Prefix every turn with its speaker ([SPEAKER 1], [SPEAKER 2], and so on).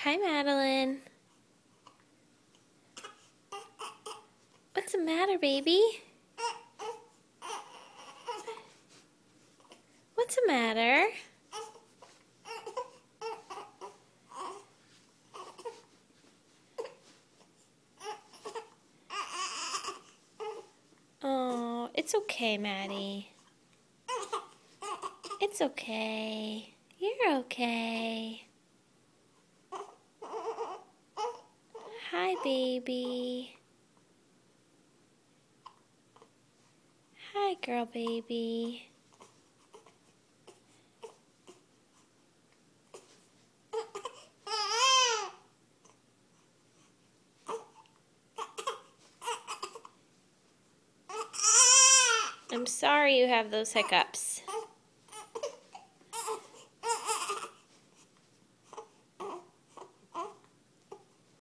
[SPEAKER 1] Hi, Madeline. What's the matter, baby? What's the matter? Oh, it's okay, Maddie. It's okay. You're okay. Hi, baby. Hi, girl baby. I'm sorry you have those hiccups.